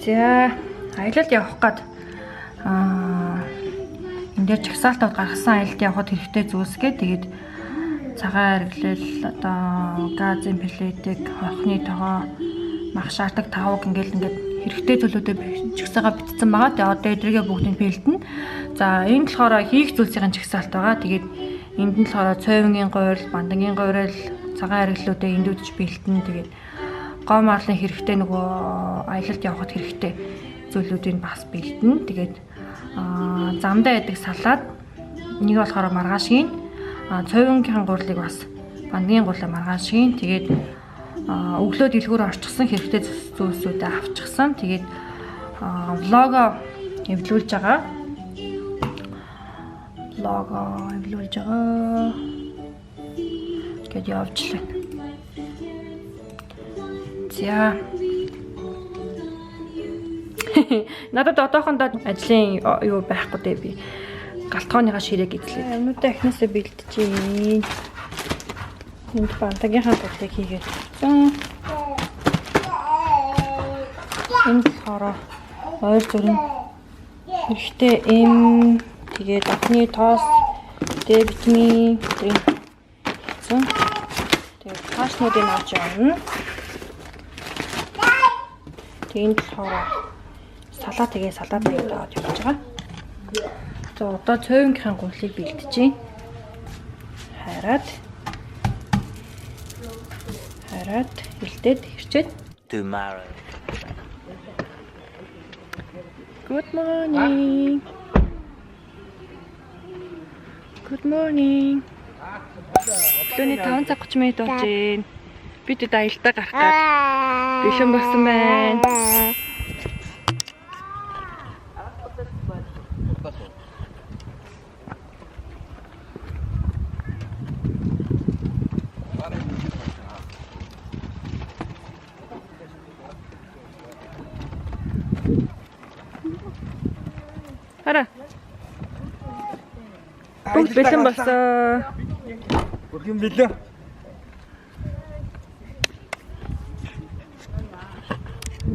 За аялалд явах гээд энэ дээр чагсаалтууд гаргасан аялалд явахд хэрэгтэй зүйлсгээ тэгээд цагаан хэрэглэл одоо газын плетик, хохны тогоо, магшаартаг тавг ингээд хэрэгтэй зүйлүүдэд чагсаага битсэн байгаа. Тэгээд одоо эдрийгээ бүгдийг бэлдэнэ. За энэ болохоор хийх зүйлсийн чагсаалт байгаа. Тэгээд энд нь болохоор цойвонгийн гурил, бандангийн гурил, цагаан хэрэглэлүүдээ эндүүдж бэлдэнэ. Тэгээд гоо марлын хэрэгтэй нөгөө аялалд явахд хэрэгтэй зүйлүүдийг бас бэлдэнэ. Тэгээд замдаа яадаг салаад нэг болохоор маргаашгийн цойвонгийн гурилыг бас бандангийн гурилаа маргаашгийн тэгээд өглөө дэлгүүр орчихсан хэрэгтэй зүйлсүүдээ авчихсан. Тэгээд влого эвлүүлж байгаа. Гэт явжлаа. За. Надад одоохондоо ажлын юу байхгүй дээ би. Галтгооныхаа ширээг эзлээ. Өнөөдөр ахнасаа бэлтжээ. Энд бантагийнхаа бодлыг хийгээд байна. Энд болохоор ойр зүрэн хэрэгтэй тэгээд ахны тоос, Д витамин гэсэн. Тэгээд хаашнуудыг авч явна. Тэгээд болохоор салаад аваад явж байгаа. За одоо цойвонгийн гурилыг бэлтжээ. Хараад хилдээд ирчээд. Tomorrow. Good morning. Өглөөний 5:30 минут болж байна. Бид аялалтаа гарах гээд бэлэн болсон байна. Хара. Бүгд бэлэн болсон. Бүгд бэлэн.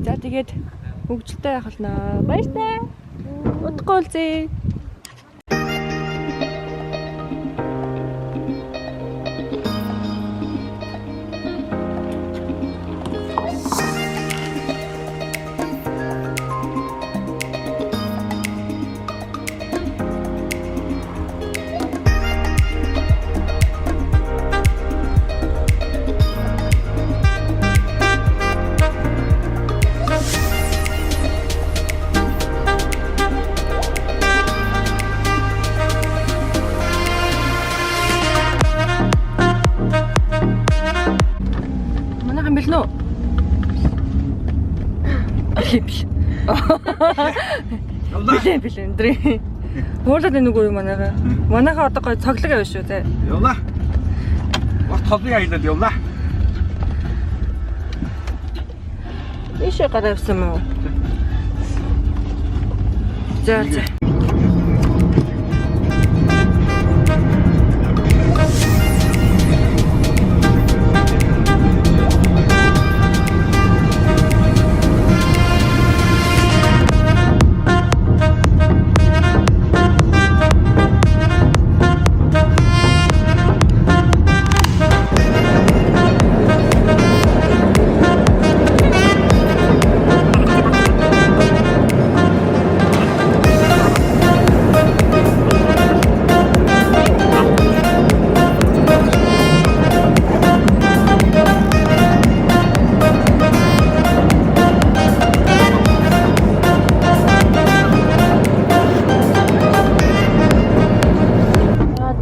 За тэгээд хөгжилтэй явахлаа. Баярлалаа. Удахгүй уулзъя. Билээ өндрий. Хуулаад нэг үе манайхаа одоо гой цоглог авна шүү те. Явна. Бас толыг аялаад явна. Ишээ гараа явсан мó. За.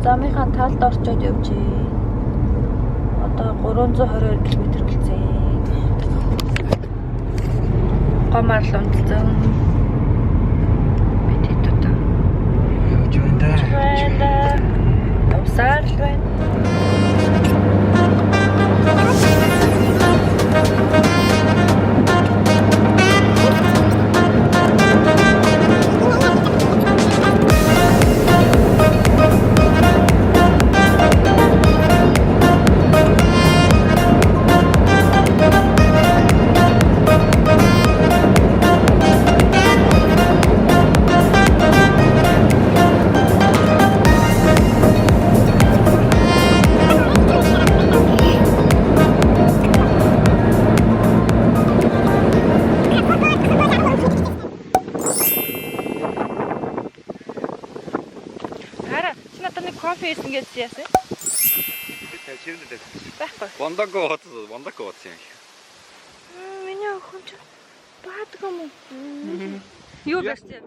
Замынхаа талд орчоод явжээ. Одоо 322 км гэлцээ. Гомарл унтсан. Бид хэд одоо явж байна да. гаргасаар л байна. Кофе хийсэн гэж яасан? Чивнэдэ. Байхгүй. Вондако утсан юм. Миний охин ч баадаг юм уу? Юу гэсэн юм?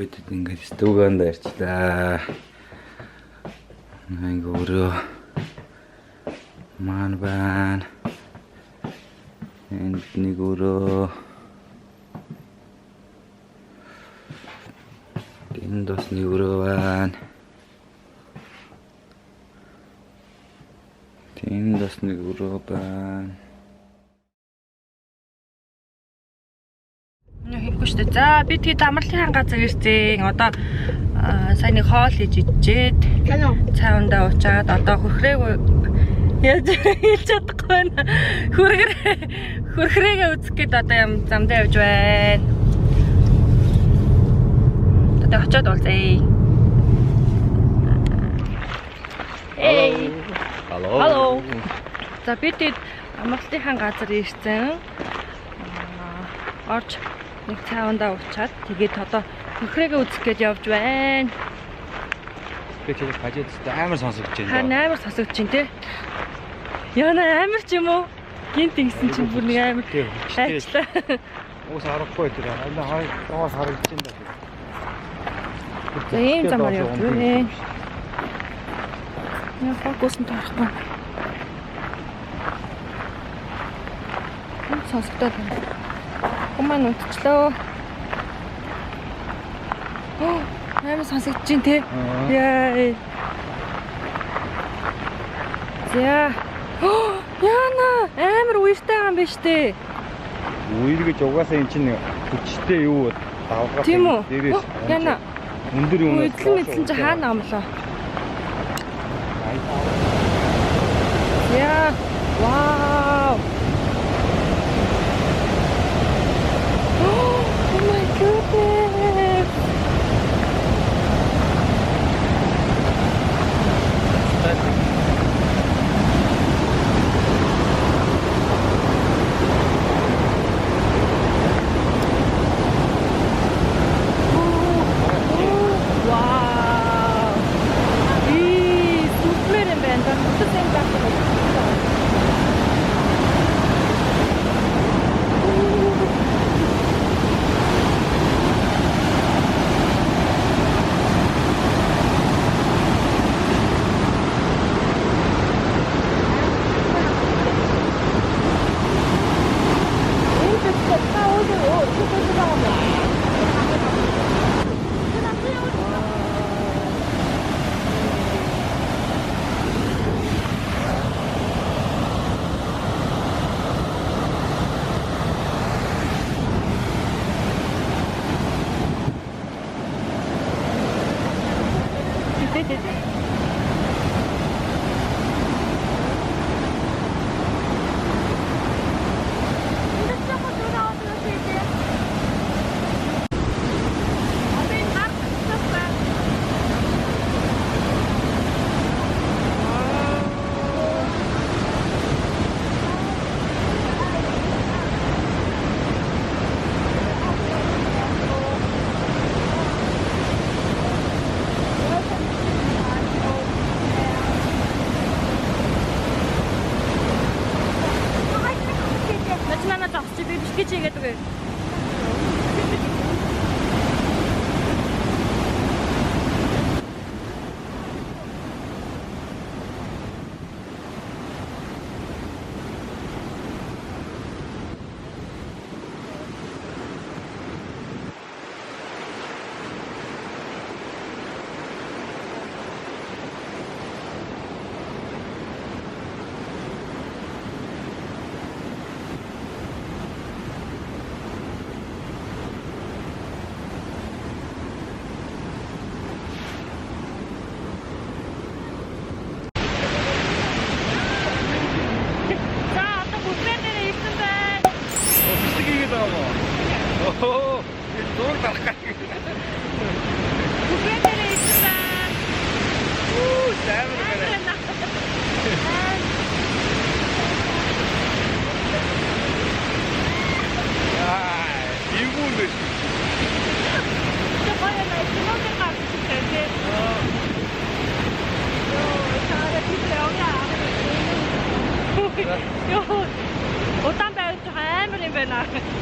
Бид ингээд стуганд ярьчлаа. Айгуурөө маань байна. Энд нэг өрөө. Энд бас нэг өрөө байна. Энд бас нэг өрөө байна. Хийхгүй шүү дээ. За би тэгээд амралтын газар ирсэн. Одоо сайн нэг хоол хийж ижээд цаавандаа уучаад одоо хөрхрээгүй яаж хийж чадахгүй байна. Хөрхрээгээ үзэх гээд одоо юм замдаа явж байна. Одоо очиод уулзъя. Hello. За би тэгээд амралтын газар ирсэн. Орж нэг цаавандаа уучаад тэгээд одоо хөрхрээгээ үзэх гээд явж байна. Тэгээд хажуудтай амар сонсогдож байна. Харин амар сонсогдож байна те. Яна амар ч юм уу? Гинт ингэсэн чинь бүр нэг амар хайчлаа. Уус харахгүй тэр. Аль хаас харагдаж байна даа. За ийм замаар явж байна. Я фокус нь тарахгүй. Сонсогдоод байна. Хүмүүс унтчлаа. Амар сонсогдож байна те. Яа. За. Яна амар уйртай юм биш үү? Уйр гэж угаасаа эн чинь хүчтэй юу давгаа дээрээс яна өндөр юм уу? Эзлэн чи хаана амлаа? Яа. Вау. Oh my goodness. Wow. Super юм байна.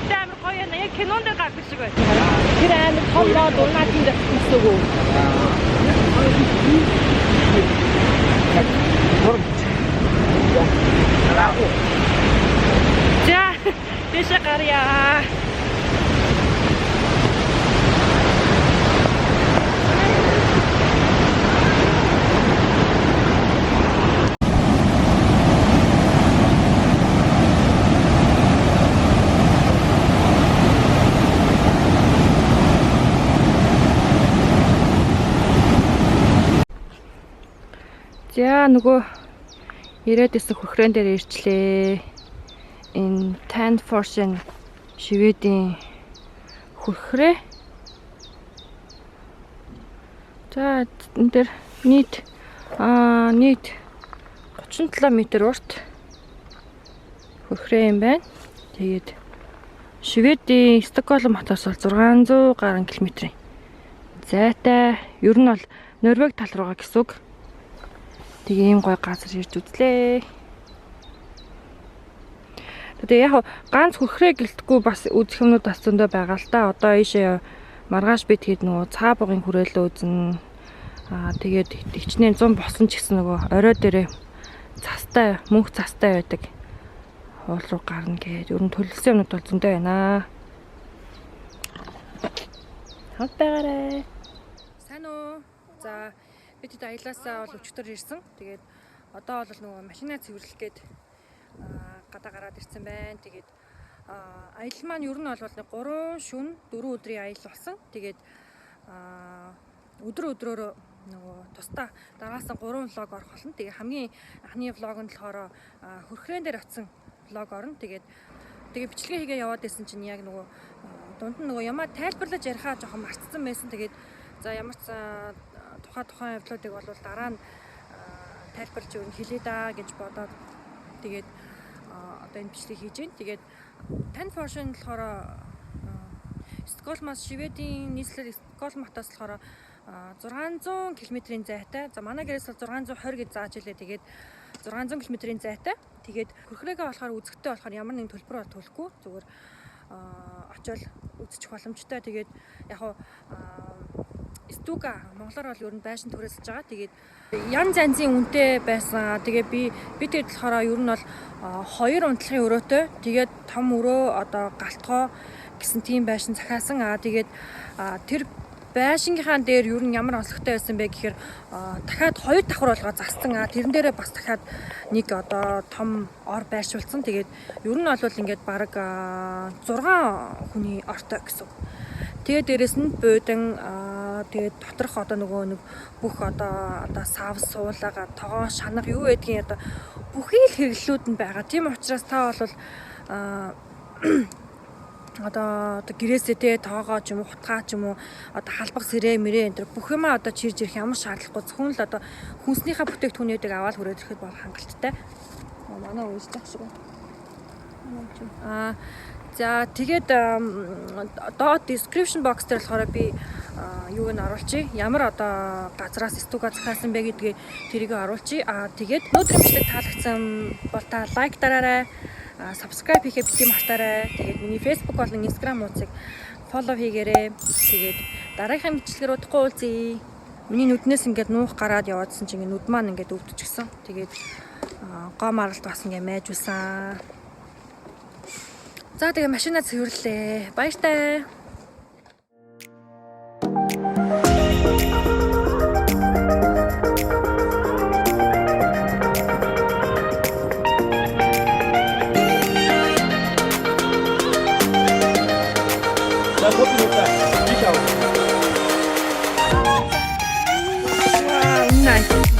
Тэ амар гоё яна яг кинонд дээр гардаг шиг байна. Тэр амар том лоо дурнаатын дээр төсөв үү? За, дэше гарья. За нөгөө ирээд исэн хөхрөн дээр ирчлээ. Энэ Tanforsen Шведийн хөхрөө. За энэ дээр нийт 37 м урт хөхрөө юм байна. Тэгээд Шведийн Стокгольм хотоос бол 600 гаруй км зайтай. Ер нь бол Норвеги тал руугаа гэсэн үг. Тэгээ ийм гоё газар ирж үзлээ. Тэгээ яг ганц хөхрөө гэлтгүй бас үзэх юмнууд бас зөндөө байгаа л да. Одоо ийшээ маргааш би тэгэд нөгөө цаа бугын хүрээлээ үзнэ. Тэгээд ичнээн 100 босон ч гэсэн нөгөө орой дээрээ цастай, мөнх цастай байдаг. Уул руу гарна гээд ер нь төлөвлөсөн юмнууд бол зөндөө байна. Хамт байгаарай. Сайн уу? За бид хэд аялаасаа бол өчтөр ирсэн. Тэгээд одоо бол нөгөө машинаа цэвэрлэх гээд гадаа гараад ирсэн байна. Тэгээд аялал маань ер нь бол 3 шөнө 4 өдрийн аялал болсон. Тэгээд өдрөөр нөгөө тусдаа дараасан 3 влог орох болно. Тэгээ хамгийн анхны влог нь болохоор хөрхрэн дээр очсон влог орно. Тэгээ бичлэгээ хийгээ яваад байсан чинь яг нөгөө дунд нь нөгөө ямаа тайлбарлаж ярихаа жоохон мартсан байсан. Тэгээд за ямар ч тухайн явдлуудыг бол дараа нь тайлбарлаж өгөн хэлээ да гэж бодоод тэгээд одоо энэ бичлэг хийж байна. Тэгээд Tanforsen болохоор Стокгольмоос Шведийн нийслэл Стокгольм хотоос болохоор 600 км-ийн зайтай. За манай гэрээс бол 620 гэж зааж илээ. Тэгээд 600 км-ийн зайтай. Тэгээд хөрхрээгээ болохоор үзэхтэй болохоор ямар нэгэн төлбөр төлөхгүй. Зүгээр очиод үзчих боломжтой. Тэгээд яг Стуга монголоор бол ер нь байшин түрээсэлж байгаа. Тэгээд ян занзын үнэтэй байсан. Тэгээ би тэгэд болохоор ер нь бол 2 унтлахын өрөөтэй. Тэгээд том өрөө одоо галтгоо гэсэн тийм байшин захиасан. Тэгээд тэр байшингийнхаа дээр ер нь ямар онцлогтой байсан бэ гэхээр дахиад 2 давхар болгоо зассан. Тэрэн дээрээ бас дахиад нэг одоо том ор байршуулсан. Тэгээд ер нь бол ингээд бараг 6 хүний ортой гэсэн. Тэгээд дээрэс нь буудан тэгээд доторх одоо нөгөө нэг бүх одоо сав суулага тогоо шанах юу байдгийг одоо бүхий л хэрэглүүд нь байгаа. Тийм учраас та бол одоо гэрээсээ те тоогоо ч юм уу хутгаа ч юм уу одоо халбаг сэрээ мэрээ энэ бүх юмаа одоо чирж ирэх ямар шаардлагагүй зөвхөн л одоо хүнснийхээ бүтээгдэхүүнүүдийг аваад хүрээд ирэхэд бол хангалттай. Манай уйсдаг шиг. За тэгээд доод description box дээр болохоор би юуг нь оруулчих. Ямар одоо газраас стуга захиасан бэ гэдгийг тэрийг оруулчих. Тэгээд өнөөдрийн бичлэг таалагдсан бол та лайк дараарай. Subscribe хийхээ бити мартаарай. Тэгээд миний Facebook болон Instagram хуудсыг follow хийгээрэй. Тэгээд дараагийн бичлэгээр удахгүй уулзъя. Миний нүднээс ингээд нуух гараад яваадсэн чинь нүд маань ингээд өвдөжчихсөн. Тэгээд гоо маргалт бас ингээд майжулсан. За тэгээ машинаа цэвэрлээ. Баяртай. Nice.